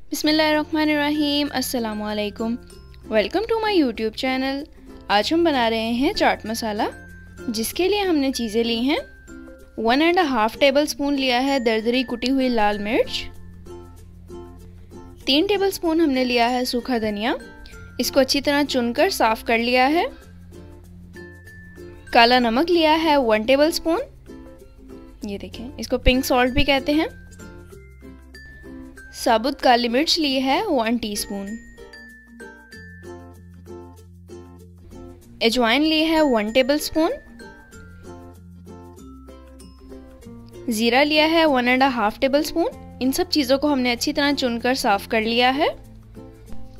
बिस्मिल्लाहिर्रहमानिर्रहीम, अस्सलामुअलैकुम। Welcome to my YouTube channel. आज हम बना रहे हैं चाट मसाला, जिसके लिए हमने चीज़ें ली हैं। 1.5 टेबल स्पून लिया है दरदरी कुटी हुई लाल मिर्च। 3 टेबल स्पून हमने लिया है सूखा धनिया, इसको अच्छी तरह चुनकर साफ कर लिया है। काला नमक लिया है 1 टेबल स्पून, ये देखें, इसको पिंक सॉल्ट भी कहते हैं। साबुत काली मिर्च ली है 1 टीस्पून। अजवाइन ली है 1 टेबल स्पून। जीरा लिया है 1.5 टेबल स्पून। इन सब चीज़ों को हमने अच्छी तरह चुनकर साफ कर लिया है।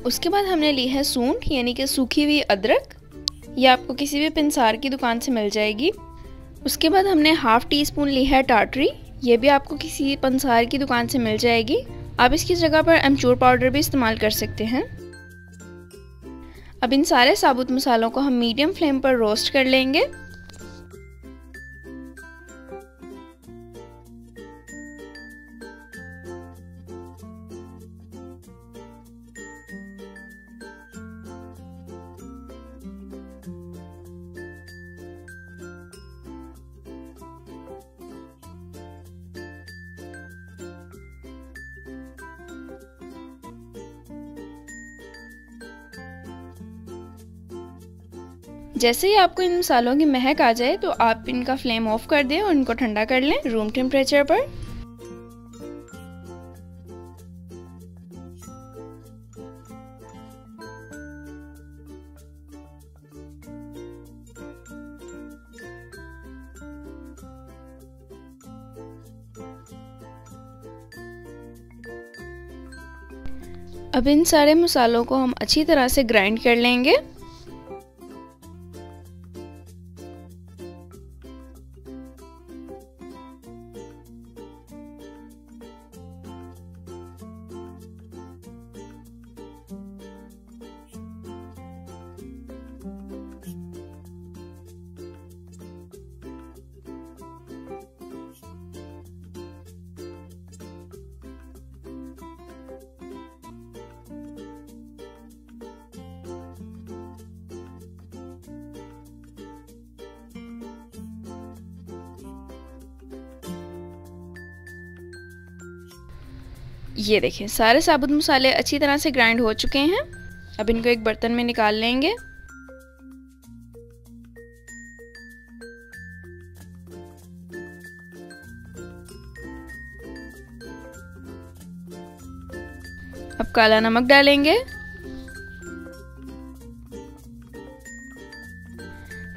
उसके बाद हमने ली है सूंठ, यानी कि सूखी हुई अदरक। यह आपको किसी भी पिंसार की दुकान से मिल जाएगी। उसके बाद हमने 1/2 टीस्पून ली है टाटरी, ये भी आपको किसी पंसार की दुकान से मिल जाएगी। आप इसकी जगह पर अमचूर पाउडर भी इस्तेमाल कर सकते हैं। अब इन सारे साबुत मसालों को हम मीडियम फ्लेम पर रोस्ट कर लेंगे। जैसे ही आपको इन मसालों की महक आ जाए तो आप इनका फ्लेम ऑफ कर दें और इनको ठंडा कर लें रूम टेम्परेचर पर। अब इन सारे मसालों को हम अच्छी तरह से ग्राइंड कर लेंगे। ये देखें, सारे साबुत मसाले अच्छी तरह से ग्राइंड हो चुके हैं। अब इनको एक बर्तन में निकाल लेंगे। अब काला नमक डालेंगे,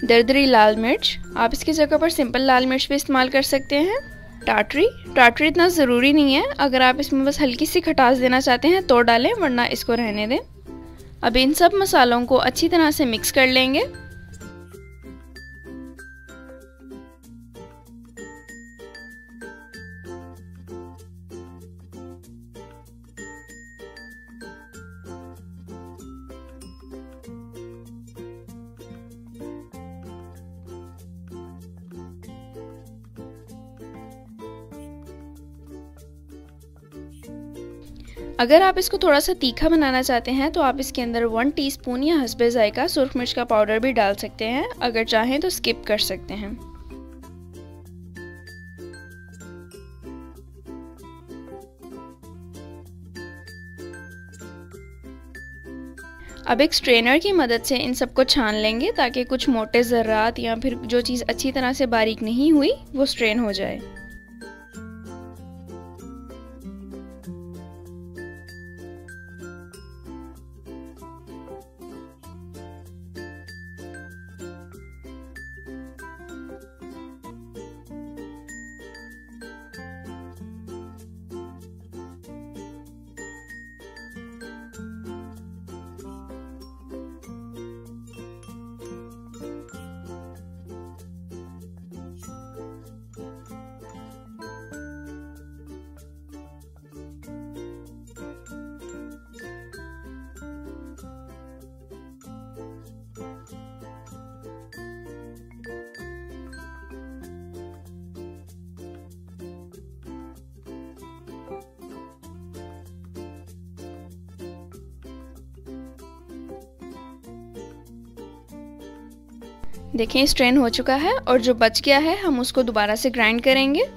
दरदरी लाल मिर्च, आप इसकी जगह पर सिंपल लाल मिर्च भी इस्तेमाल कर सकते हैं। टाटरी इतना ज़रूरी नहीं है, अगर आप इसमें बस हल्की सी खटास देना चाहते हैं तो डालें, वरना इसको रहने दें। अब इन सब मसालों को अच्छी तरह से मिक्स कर लेंगे। अगर आप इसको थोड़ा सा तीखा बनाना चाहते हैं तो आप इसके अंदर 1 टीस्पून या हस्बे जायका सुर्ख मिर्च का पाउडर भी डाल सकते हैं, अगर चाहें तो स्किप कर सकते हैं। अब एक स्ट्रेनर की मदद से इन सबको छान लेंगे, ताकि कुछ मोटे ज़र्रात या फिर जो चीज़ अच्छी तरह से बारीक नहीं हुई वो स्ट्रेन हो जाए। देखें स्ट्रेन हो चुका है और जो बच गया है हम उसको दोबारा से ग्राइंड करेंगे।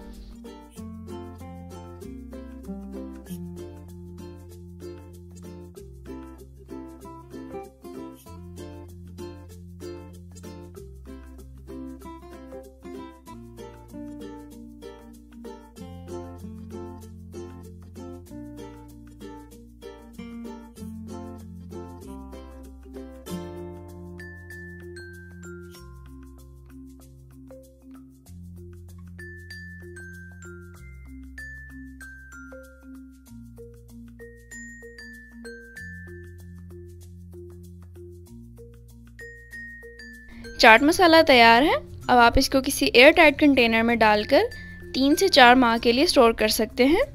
चाट मसाला तैयार है। अब आप इसको किसी एयर टाइट कंटेनर में डालकर 3 से 4 माह के लिए स्टोर कर सकते हैं।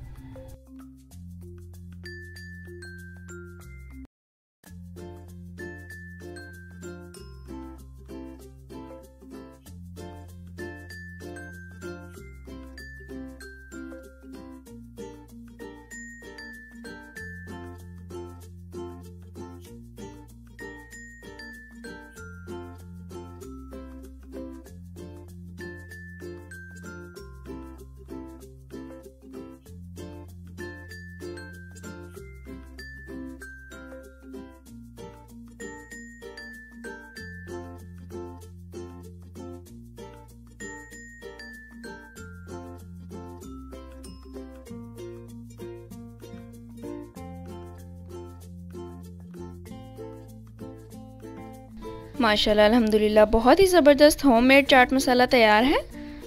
माशाल्लाह अल्हम्दुलिल्लाह बहुत ही ज़बरदस्त होममेड चाट मसाला तैयार है।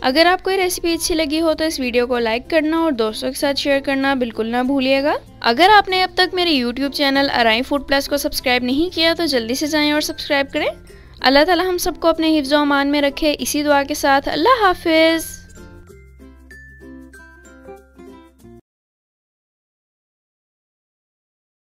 अगर आपको ये रेसिपी अच्छी लगी हो तो इस वीडियो को लाइक करना और दोस्तों के साथ शेयर करना बिल्कुल ना भूलिएगा। अगर आपने अब तक मेरे YouTube चैनल अराई फूड प्लस को सब्सक्राइब नहीं किया तो जल्दी से जाएं और सब्सक्राइब करें। अल्लाह ताला हम सबको अपने हिफ्ज़-ओ-अमान में रखे, इसी दुआ के साथ अल्लाह हाफिज़।